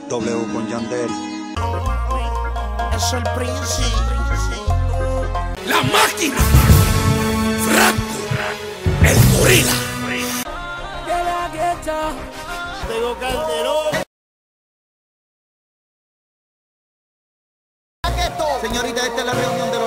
W con Yandel. Es el príncipe. La máquina. Franco. El gorila. De la gueta. Tengo Calderón. Señorita, esta es la reunión de los